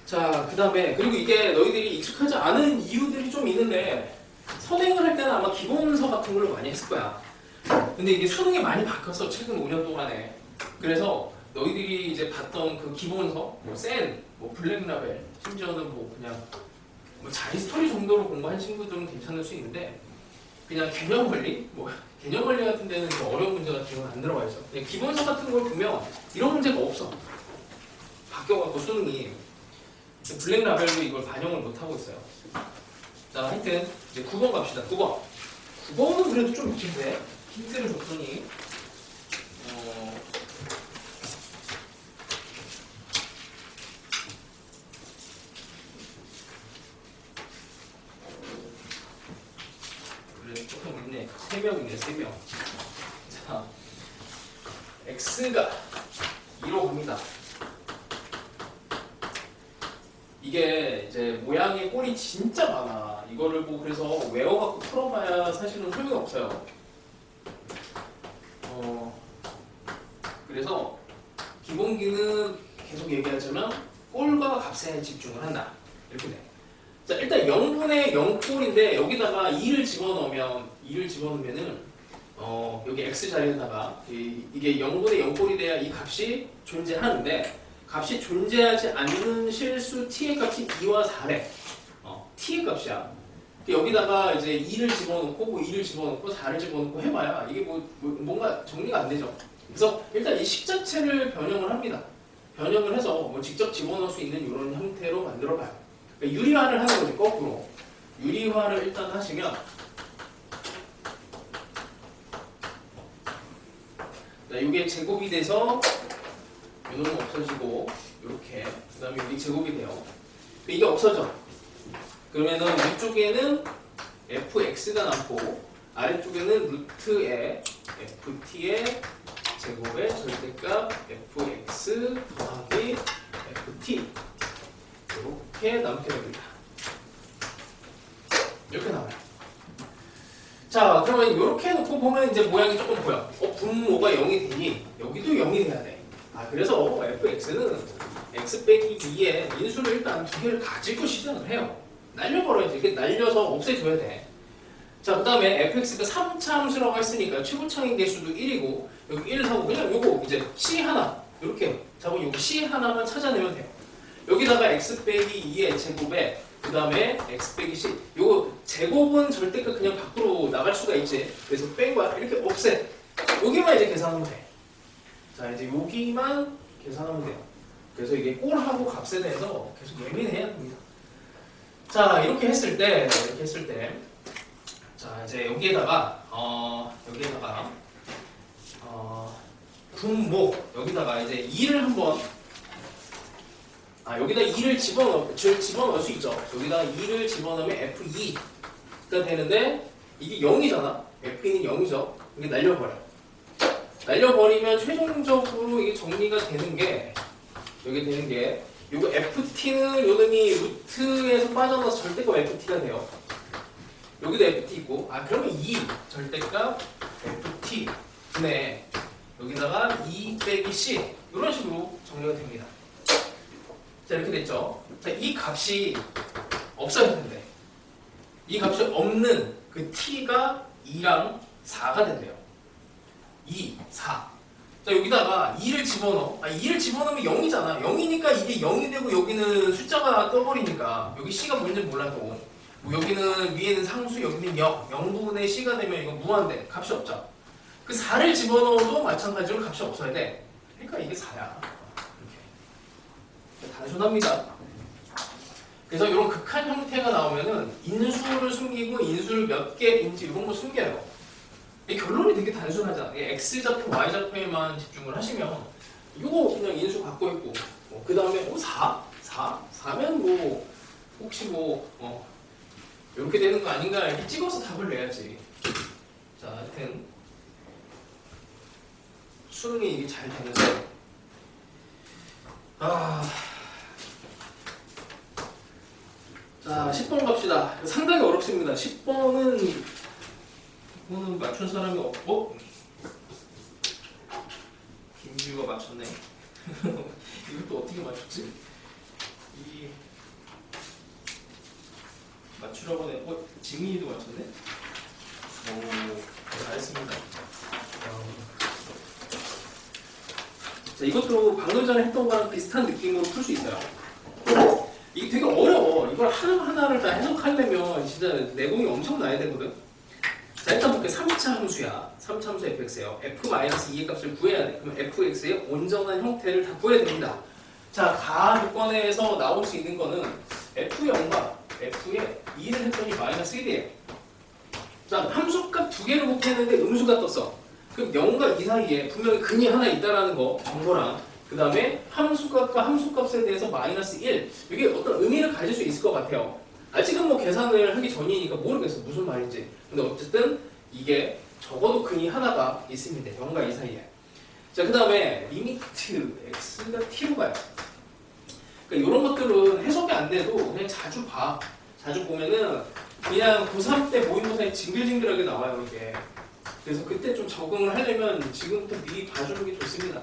자, 그 다음에 그리고 이게 너희들이 익숙하지 않은 이유들이 좀 있는데 선행을 할 때는 아마 기본서 같은 걸로 많이 했을 거야. 근데 이게 수능이 많이 바뀌었어. 최근 5년 동안에. 그래서 너희들이 이제 봤던 그 기본서, 뭐 센, 뭐 블랙라벨, 심지어는 뭐 그냥 뭐 자기스토리 정도로 공부한 친구들은 괜찮을 수 있는데 그냥 개념 원리, 뭐 개념 원리 같은 데는 어려운 문제 같은 건 안 들어가 있어. 그냥 기본서 같은 걸 보면 이런 문제가 없어. 바뀌어갖고 수능이 블랙라벨로 이걸 반영을 못 하고 있어요. 자, 하여튼 이제 9번 갑시다. 9번은 그래도 좀 있긴데 힌트를 줬더니 그래 조금 있네. 3명이네. 3명. 자, x가 2로 갑니다. 이게 이제 모양의 꼴이 진짜 많아. 이거를 뭐 그래서 외워갖고 풀어봐야 사실은 소용이 없어요. 그래서 기본기는 계속 얘기하자면 꼴과 값에 집중을 한다. 이렇게 돼. 자, 일단 0분의 0꼴인데 여기다가 2를 집어넣으면은 여기 x 자리에다가 이게 0분의 0꼴이 돼야 이 값이 존재하는데 값이 존재하지 않는 실수 t의 값이 2와 4래. t의 값이야. 여기다가 이제 2를 집어넣고 뭐 2를 집어넣고 4를 집어넣고 해봐야 이게 뭔가 정리가 안 되죠. 그래서 일단 이 식 자체를 변형을 합니다. 변형을 해서 뭐 직접 집어넣을 수 있는 이런 형태로 만들어봐요. 그러니까 유리화를 하는 거지, 거꾸로. 유리화를 일단 하시면 자, 이게 제곱이 돼서 이놈은 없어지고 이렇게 그 다음에 여기 제곱이 돼요. 이게 없어져. 그러면은 위쪽에는 fx가 남고 아래쪽에는 루트의 ft의 제곱의 절대값 fx 더하기 ft 이렇게 남게 됩니다. 이렇게 나와요. 자, 그러면 이렇게 놓고 보면 이제 모양이 조금 보여. 분모가 0이 되니 여기도 0이 돼야 돼. 그래서 fx는 x 빼기 2의 인수를 일단 두 개를 가지고 시작을 해요. 날려버려야지. 이렇게 날려서 없애줘야 돼. 자, 그 다음에 fx가 3차 함수라고 했으니까 최고창의 개수도 1이고 여기 1 사고 그냥 요거 이제 c 하나 이렇게 잡으면 요거 c 하나만 찾아내면 돼요. 여기다가 x 빼기 2의 제곱에 그 다음에 x 빼기 c 요거 제곱은 절대가 그냥 밖으로 나갈 수가 있지. 그래서 뺀 거야. 이렇게 없애. 여기만 이제 계산하면 돼. 자, 이제 여기만 계산하면 돼요. 그래서 이게 꼴하고 값에 대해서 계속 예민해야 됩니다. 자, 이렇게 했을 때 자, 이제 여기에다가 분모 여기다가 이제 2를 한번 여기다 2를 집어넣을 수 있죠. 여기다 2를 집어넣으면 F2가 되는데 이게 0이잖아. F2는 0이죠. 이게 날려버리면 최종적으로 이게 정리가 되는 게 여기 되는 게 요거 FT는 요놈이 루트에서 빠져나서 절대값 FT가 돼요. 여기도 FT 있고 그러면 2 절대값 FT 분의 여기다가 2 빼기 C 이런 식으로 정리가 됩니다. 자, 이렇게 됐죠. 자, 이 값이 없어야 된대. 이 값이 없는 그 T가 2랑 4가 된대요. 2, 4. 자, 여기다가 2를 집어넣어. 2를 집어넣으면 0이잖아. 0이니까 이게 0이 되고 여기는 숫자가 떠버리니까 여기 C가 뭔지 몰라도 뭐 여기는 위에는 상수, 여기는 0. 0분의 C가 되면 이거 무한대. 값이 없죠. 그 4를 집어넣어도 마찬가지로 값이 없어야 돼. 그러니까 이게 4야. 이렇게. 단순합니다. 그래서 이런 극한 형태가 나오면은 인수를 숨기고 인수를 몇 개인지 이런 거 숨겨요. 이 결론이 되게 단순하잖아. X좌표, Y좌표에만 집중을 하시면 이거 그냥 인수 갖고 있고 그 다음에 4? 4면 뭐 혹시 이렇게 되는 거 아닌가 이렇게 찍어서 답을 내야지. 자, 하여튼 수능이 이게 잘 되면서 자, 10번 갑시다. 상당히 어렵습니다. 10번은 맞춘 사람이 없고 김규가 맞췄네. 이것도 어떻게 맞췄지? 이 맞추려고 해. 지민이도 맞췄네. 오, 잘했습니다. 자, 이것도 방금 전에 했던 거랑 비슷한 느낌으로 풀 수 있어요. 이게 되게 어려워. 이걸 하나하나를 다 해석하려면 진짜 내공이 엄청 나야 되거든. 자, 일단 볼게요. 3차 함수야. 3차 함수 fx예요. f-2의 값을 구해야 돼. 그럼 fx의 온전한 형태를 다 구해야 됩니다. 자, 가 조건에서 나올 수 있는 거는 f의 0과 f의 2를 했더니 마이너스 1이에요. 자, 함수값 두 개를 곱했는데 음수가 떴어. 그럼 0과 2 사이에 분명히 근이 하나 있다라는 거 정보랑 그 다음에 함수값과 함수값에 대해서 마이너스 1 이게 어떤 의미를 가질 수 있을 것 같아요. 아직은 계산을 하기 전이니까 모르겠어 무슨 말인지. 근데 어쨌든 이게 적어도 근이 하나가 있으면 돼. 0과 2 사이에. 자, 그 다음에 리미트 x가 t로 가요. 그러니까 이런 것들은 해석이 안 돼도 그냥 자주 봐. 자주 보면은 그냥 고3 때 모의고사에 징글징글하게 나와요 이게. 그래서 그때 좀 적응을 하려면 지금부터 미리 봐주는 게 좋습니다.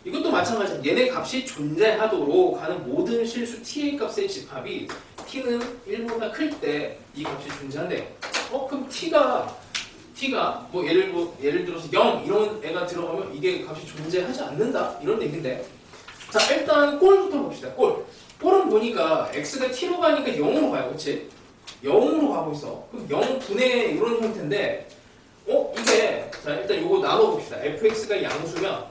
이것도 마찬가지야. 얘네 값이 존재하도록 하는 모든 실수 t의 값의 집합이 t는 1보다 클 때 이 값이 존재한대요. 그럼 t가 예를 들어서 0 이런 애가 들어가면 이게 값이 존재하지 않는다 이런 얘기인데. 자, 일단 꼴부터 봅시다. 꼴은 보니까 x가 t로 가니까 0으로 가요. 그렇지? 0으로 가고 있어. 그럼 0분의 이런 형태인데 이게 자, 일단 이거 나눠 봅시다. fx가 양수면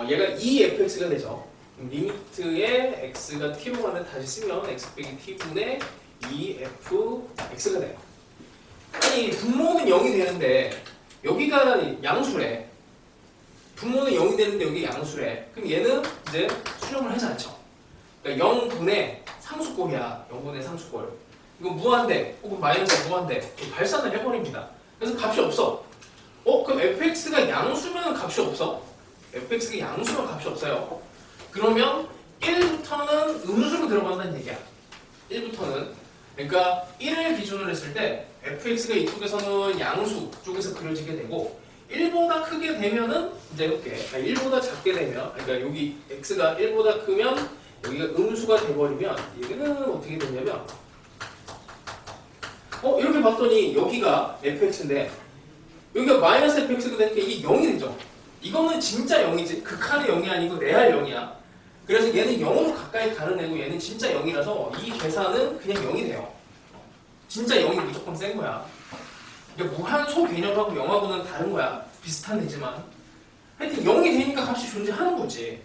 얘가 2fx가 되죠. 리미트에 x가 t로 가면 다시 쓰면 x 빼기 t분의 2fx가 돼요. 아니 분모는 0이 되는데 여기가 양수래. 분모는 0이 되는데 여기 양수래. 그럼 얘는 이제 수렴을 하지 않죠. 그러니까 0분의 상수꼴이야. 0분의 상수꼴. 이거 무한대 혹은 마이너스 무한대 발산을 해버립니다. 그래서 값이 없어. 그럼 fx가 양수면 값이 없어? fx가 양수면 값이 없어요. 그러면 1부터는 음수로 들어간다는 얘기야. 1부터는. 그러니까 1을 기준으로 했을 때 fx가 이쪽에서는 양수 쪽에서 그려지게 되고 1보다 크게 되면은 이제 이렇게 1보다 작게 되면 그러니까 여기 x가 1보다 크면 여기가 음수가 돼버리면 얘는 어떻게 되냐면 이렇게 봤더니 여기가 fx인데 여기가 마이너스 fx가 되니까 이게 0이 되죠. 이거는 진짜 0이지. 극한의 0이 아니고 레알 0이야. 그래서 얘는 0으로 가까이 가는 애고 얘는 진짜 0이라서 이 계산은 그냥 0이 돼요. 진짜 0이 무조건 센 거야. 그러니까 무한소 개념하고 0하고는 다른 거야. 비슷한 애지만. 하여튼 0이 되니까 값이 존재하는 거지.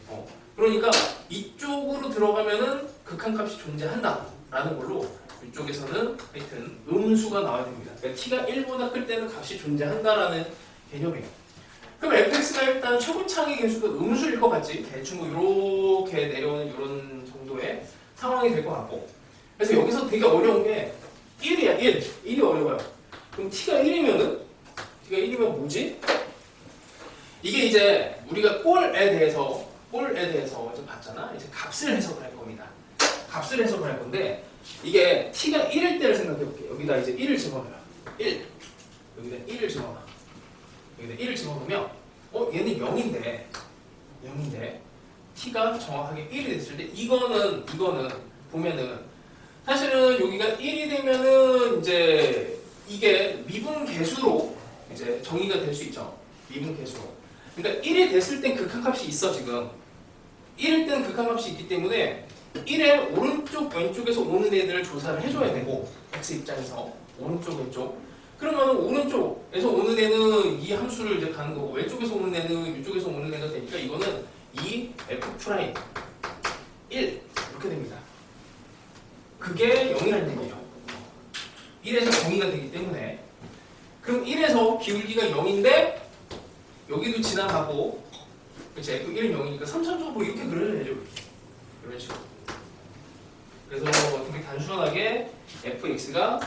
그러니까 이쪽으로 들어가면은 극한값이 존재한다 라는 걸로 이쪽에서는 하여튼 음수가 나와야 됩니다. 그러니까 t가 1보다 클 때는 값이 존재한다라는 개념이에요. 그럼 fx가 일단 최고창의 개수도 음수일 것 같지? 대충 이렇게 내려오는 이런 정도의 상황이 될 것 같고. 그래서 여기서 되게 어려운 게 1이야. 1이 어려워요. 그럼 t가 1이면은 뭐지? 이게 이제 우리가 꼴에 대해서 좀 봤잖아. 이제 값을 해석을 할 겁니다. 값을 해석을 할 건데 이게 t가 1일 때를 생각해 볼게요. 여기다 이제 1을 집어넣어요. 1. 여기다 1을 집어넣어. 여기다 1을 집어넣으면 얘는 0인데 t가 정확하게 1이 됐을 때 이거는 보면은 사실은 여기가 1이 되면은 이제 이게 미분계수로 이제 정의가 될 수 있죠. 미분계수로. 그러니까 1이 됐을 땐 극한값이 있어 지금. 1일 때는 극한값이 있기 때문에 1의 오른쪽 왼쪽에서 오는 애들을 조사를 해줘야 되고 x 입장에서 오른쪽 왼쪽. 그러면 오른쪽에서 오는 애는 이 함수를 이제 가는 거고 왼쪽에서 오는 애는 이쪽에서 오는 애가 되니까 이거는 이 f 프라임 1 이렇게 됩니다. 그게 0이라는 얘기예요. 1에서 0이가 되기 때문에 그럼 1에서 기울기가 0인데 여기도 지나가고 그치? F1은 0이니까 3차적으로 이렇게 그려야죠. 이런 식으로. 그래서 되게 단순하게 fx가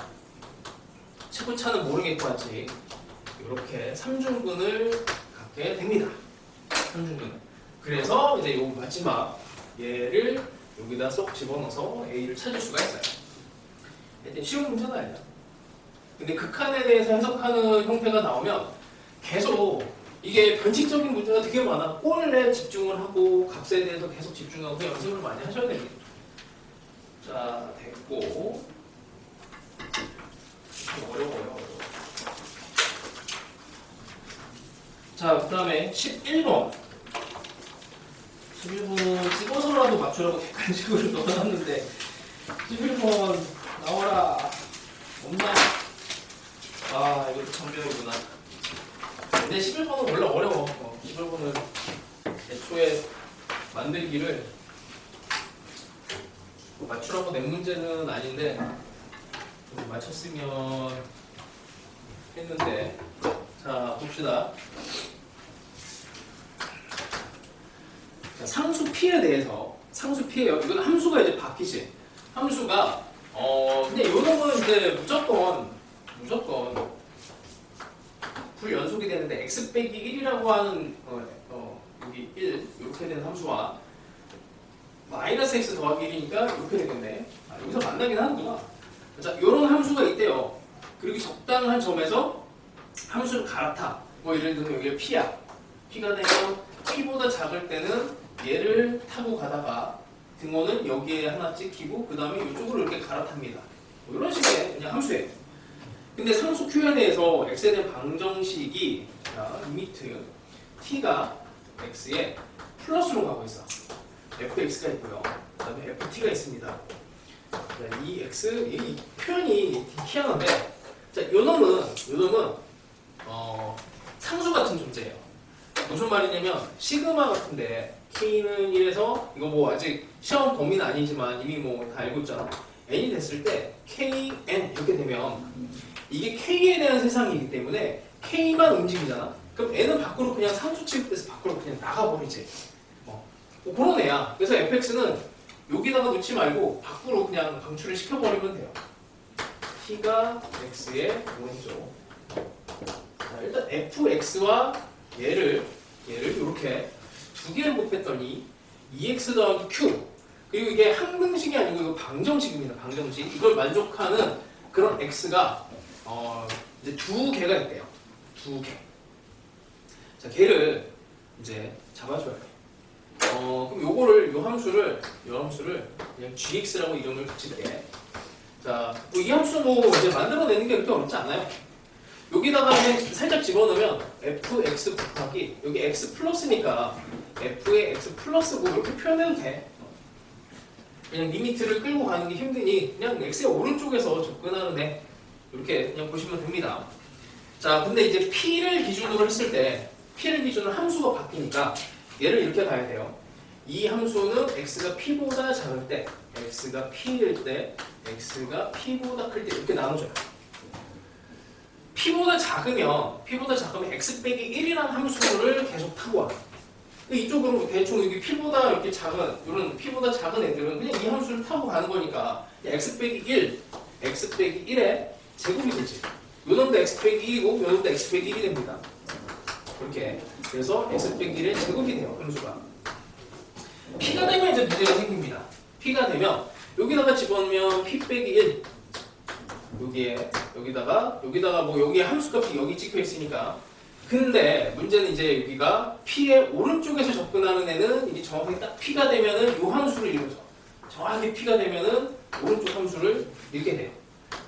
최고차는 모르겠고 하지 이렇게 3중근을 갖게 됩니다. 3중근. 그래서 이제 요 마지막 얘를 여기다 쏙 집어넣어서 a를 찾을 수가 있어요. 일단 쉬운 문제는 아니야. 근데 극한에 대해서 해석하는 형태가 나오면 계속 이게 변칙적인 문제가 되게 많아. 꼴에 집중을 하고 값에 대해서 계속 집중하고 연습을 많이 하셔야 됩니다. 자, 됐고. 어려워요. 자, 그 다음에 11번. 11번 찍어서라도 맞추라고 객관식으로 넣어놨는데 11번 나와라. 없나? 아, 이것도 전병이구나. 근데 11번은 원래 어려워. 11번은 애초에 만들기를 맞추라고 낸 문제는 아닌데 맞췄으면 했는데. 자, 봅시다. 자, 상수 P에 대해서 상수 P예요. 이건 함수가 이제 바뀌지. 함수가 근데 요 놈은 이제 무조건 불연속이 되는데 x 빼기 1이라고 하는 여기 1 이렇게 되는 함수와 마이너스 x 더하기 1이니까 이렇게 되겠네. 여기서 만나긴 하는구나. 자, 이런 함수가 있대요. 그리고 적당한 점에서 함수를 갈아타. 뭐 예를 들어서 여기가 p야. p가 되면 p보다 작을 때는 얘를 타고 가다가 등호는 여기에 하나 찍히고 그 다음에 이쪽으로 이렇게 갈아탑니다. 뭐 이런 식의 그냥 함수예요. 근데 상수 Q&A에서 x에 대한 방정식이 리미트 t가 x에 플러스로 가고 있어. fx가 있고요. 그 다음에 ft가 있습니다. 이 x, 이 표현이 희한한데, 자, 요 놈은 상수 같은 존재예요. 무슨 말이냐면 시그마 같은데 k는 1에서 이거 뭐 아직 시험 범위는 아니지만 이미 뭐 다 알고 있잖아. n이 됐을 때 kn 이렇게 되면 이게 k에 대한 세상이기 때문에 k만 움직이잖아. 그럼 n은 밖으로 그냥 상수 취급돼서 밖으로 그냥 나가버리지. 뭐 그런 애야. 그래서 fx는 여기다가 놓지 말고 밖으로 그냥 방출을 시켜버리면 돼요. t가 x의 오른쪽. 자, 일단 fx와 얘를 이렇게 두 개를 곱했더니 2x 더하기 q. 그리고 이게 항등식이 아니고 이거 방정식입니다. 방정식. 이걸 만족하는 그런 x가 이제 두 개가 있대요. 두 개. 자, 걔를 이제 잡아줘야 돼. 그럼 요 함수를 그냥 gx라고 이름을 붙일게. 자, 이 함수 뭐 이제 만들어내는 게 그렇게 어렵지 않아요. 여기다가 그냥 살짝 집어넣으면 fx 곱하기 여기 x 플러스니까 f의 x 플러스고 이렇게 표현해도 돼. 그냥 리미트를 끌고 가는 게 힘드니 그냥 x의 오른쪽에서 접근하는 애 이렇게 그냥 보시면 됩니다. 자, 근데 이제 p를 기준으로 했을 때 p를 기준으로 함수가 바뀌니까 얘를 이렇게 가야 돼요. 이 함수는 x가 p보다 작을 때, x가 p일 때, x가 p보다 클 때 이렇게 나눠줘요. p보다 작으면 x 빼기 1이라는 함수를 계속 타고 와. 이쪽으로 대충 여기 p보다 이렇게 작은 이런 p보다 작은 애들은 그냥 이 함수를 타고 가는 거니까 x 빼기 1, x 빼기 1의 제곱이 되지. 요 놈도 x 빼기 1이고 요 놈도 x 빼기 1이 됩니다. 이렇게. 그래서 x 빼기 1의 제곱이 돼요. 함수가. p가 되면 이제 문제가 생깁니다. p가 되면 여기다가 집어넣으면 p 빼기 1 여기다가 뭐 여기에 함수값이 여기 찍혀 있으니까. 근데 문제는 이제 여기가 p의 오른쪽에서 접근하는 애는 이게 정확하게 딱 p가 되면은 요 함수를 읽어줘. 정확히 p가 되면은 오른쪽 함수를 읽게 돼요.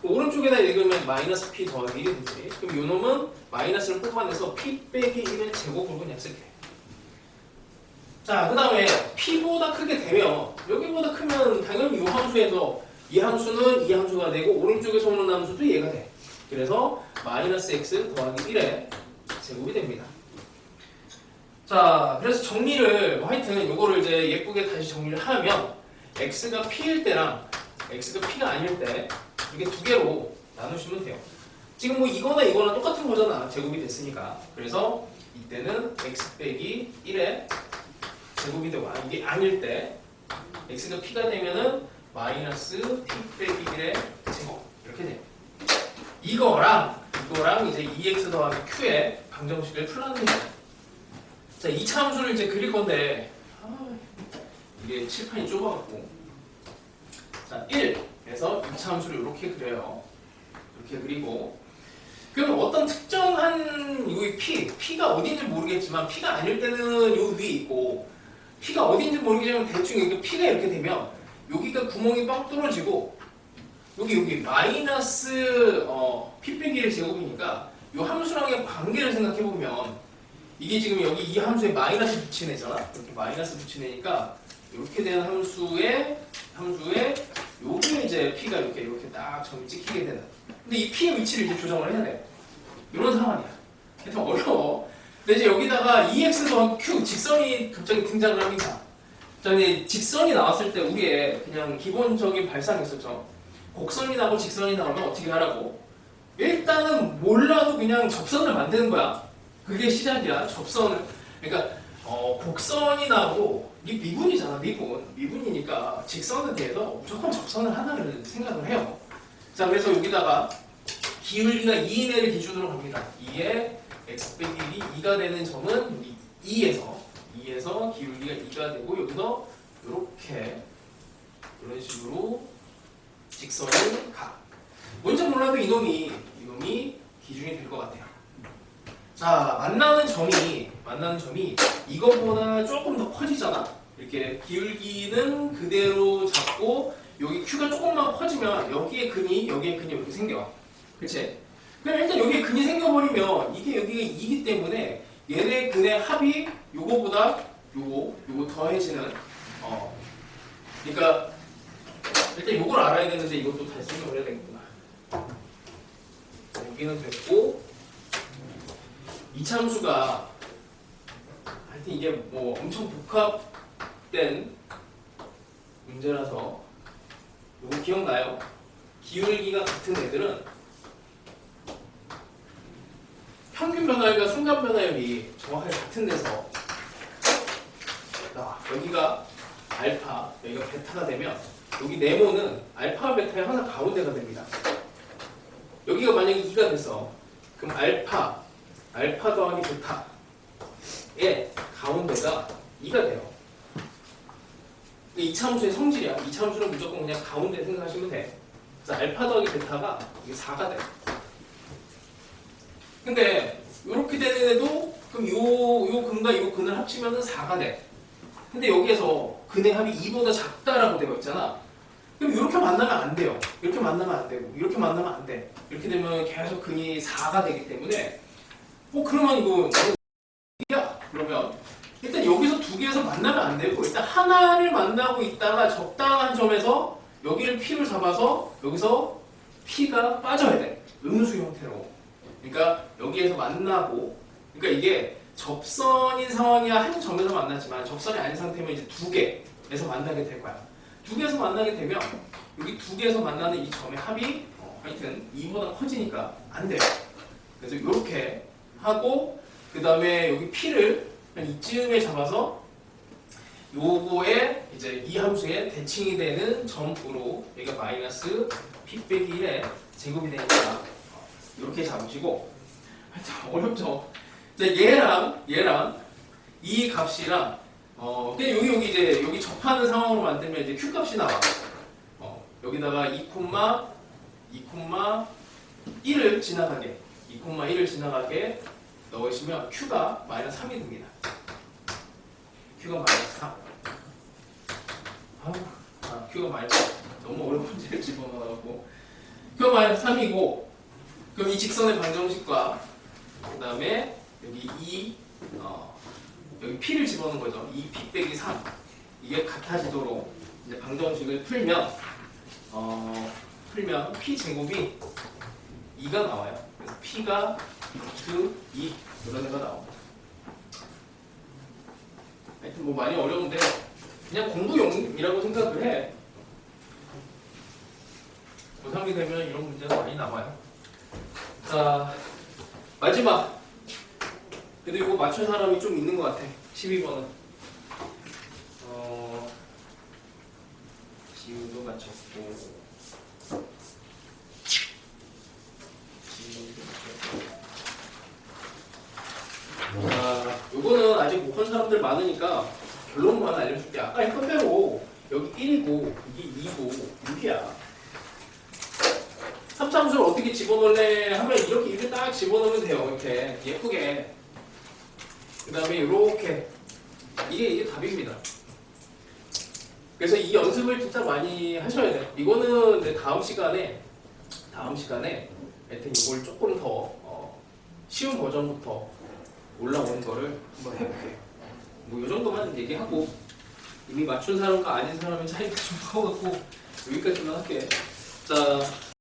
오른쪽에다 읽으면 마이너스 p 더하기 1이 되지. 그럼 요 놈은 마이너스를 뽑아내서 p 빼기 1의 제곱을 그냥 쓸게. 자, 그 다음에 p보다 크게 되면 여기보다 크면 당연히 이 함수에서 이 함수는 이 함수가 되고 오른쪽에서 오는 함수도 얘가 돼. 그래서 마이너스 x 더하기 1의 제곱이 됩니다. 자, 그래서 정리를 하여튼 요거를 이제 예쁘게 다시 정리를 하면 x가 p일 때랑 x가 p가 아닐 때 이게 두 개로 나누시면 돼요. 지금 뭐 이거나 똑같은 거잖아. 제곱이 됐으니까. 그래서 이때는 x 빼기 1의 제곱이 되고 이게 아닐 때 x가 p가 되면은 마이너스 p 빼기 1의 제곱 이렇게 돼요. 이거랑 이제 2x 더하기 q의 방정식을 풀라는 거예요. 자, 2차 함수를 이제 그릴 건데 이게 칠판이 좁아갖고 자, 1에서 2차 함수를 이렇게 그려요. 이렇게 그리고 그러면 어떤 특정한 이 P가 어딘지 모르겠지만 P가 아닐 때는 요 위에 있고 P가 어딘지 모르겠지만 대충 이렇게 P가 이렇게 되면 여기가 구멍이 빵 뚫어지고 여기 마이너스 P 빼기 1 제곱이니까 이 함수랑의 관계를 생각해 보면 이게 지금 여기 이 함수에 마이너스 붙인 애잖아. 이렇게 마이너스 붙인 애니까 이렇게 되는 함수에 여기에 이제 P가 이렇게 딱 점이 찍히게 되는. 근데 이 P의 위치를 이제 조정을 해야 돼. 이런 상황이야. 좀 어려워. 근데 이제 여기다가 EX 더하기 Q 직선이 갑자기 등장을 합니다. 전에 직선이 나왔을 때 우리의 그냥 기본적인 발상이 있었죠. 곡선이 나고 직선이 나오면 어떻게 하라고? 일단은 몰라도 그냥 접선을 만드는 거야. 그게 시작이야. 접선을. 그러니까 곡선이 나오고 미분이잖아. 미분이니까 직선에 대해서 무조건 접선을 하나를 생각을 해요. 자, 그래서 여기다가 기울기가 2인 애를 기준으로 갑니다. 2에 x 빼기 1이 2가 되는 점은 여기 2에서 기울기가 2가 되고 여기서 이렇게 이런 식으로 직선을 가. 뭔지 몰라도 이놈이 기준이 될 것 같아요. 자, 만나는 점이 이거보다 조금 더 커지잖아. 이렇게 기울기는 그대로 잡고 여기 Q가 조금만 커지면 여기에 근이 이렇게 생겨. 그치? 그럼 일단 여기에 근이 생겨버리면 이게 여기가 2이기 때문에 얘네 근의 합이 요거보다 요거 더해지는 그러니까 일단 요걸 알아야 되는데 이것도 다시 설명을 해야 되겠구나. 여기는 됐고 이참수가 하여튼 이게 뭐 엄청 복합된 문제라서 요거 기억나요? 기울기가 같은 애들은 평균 변화율과 순간 변화율이 정확하게 같은 데서 여기가 알파, 여기가 베타가 되면 여기 네모는 알파와 베타의 항상 가운데가 됩니다. 여기가 만약에 2가 됐어. 그럼 알파 더하기 베타의 가운데가 2가 돼요. 이차 함수의 성질이야. 이차 함수는 무조건 그냥 가운데 생각하시면 돼. 그래서 알파 더하기 베타가 이게 4가 돼. 근데 이렇게 되는 애도 그럼 요 근과 요 근을 합치면은 4가 돼. 근데 여기에서 근의 합이 2보다 작다라고 되어 있잖아. 그럼 이렇게 만나면 안 돼요. 이렇게 만나면 안 되고 이렇게 만나면 안 돼. 이렇게 되면 계속 근이 4가 되기 때문에 그러면 이거 야 그러면 일단 여기서 두 개에서 만나면 안 되고 일단 하나를 만나고 있다가 적당한 점에서 여기를 P를 잡아서 여기서 P가 빠져야 돼. 음수 형태로. 그러니까 여기에서 만나고 그러니까 이게 접선인 상황이야 한 점에서 만났지만 접선이 아닌 상태면 이제 두 개에서 만나게 될 거야. 두 개에서 만나게 되면 여기 두 개에서 만나는 이 점의 합이 하여튼 2보다 커지니까 안 돼요. 그래서 이렇게 하고 그 다음에 여기 P를 한 이쯤에 잡아서 요거에 이제 이 함수에 대칭이 되는 점으로 여기가 마이너스 P 빼기 1의 제곱이 되니까 이렇게 잡으시고 어렵죠. 얘랑 이 값이랑 그냥 여기 이제 여기 접하는 상황으로 만들면 이제 Q 값이 나와. 여기다가 2,1을 지나가게 넣으시면 Q가 마이너스 3이 됩니다. Q가 마이너스 3. Q가 마이너스 너무 어려운 문제를 집어넣어갖고 Q가 마이너스 3이고 그럼 이 직선의 방정식과 그 다음에 여기 여기 P를 집어넣은 거죠. 2P 빼기 3 이게 같아지도록 이제 방정식을 풀면 P 제곱이 2가 나와요. 그래서 P가 2 이런 애가 나옵니다. 하여튼 뭐 많이 어려운데 그냥 공부용이라고 생각을 해. 고3이 되면 이런 문제가 많이 나와요. 자, 마지막. 그래도 이거 맞춘 사람이 좀 있는 것 같아. 12번은. 지우도 맞췄고. 지우도 맞췄고. 자, 요거는 아직 못 본 사람들 많으니까 결론만 알려줄게. 아까 했던 대로 여기 1이고, 이게 2고, 6이야. 합참수를 어떻게 집어넣을래 하면 이렇게 딱 집어넣으면 돼요. 이렇게 예쁘게. 그 다음에 이렇게 이게 답입니다. 그래서 이 연습을 진짜 많이 하셔야 돼요. 이거는 이제 다음 시간에 하여튼 이걸 조금 더 쉬운 버전부터 올라오는 거를 한번 해볼게요. 뭐 이 정도만 얘기하고 이미 맞춘 사람과 아닌 사람의 차이가 좀 커갖고 여기까지만 할게. 자.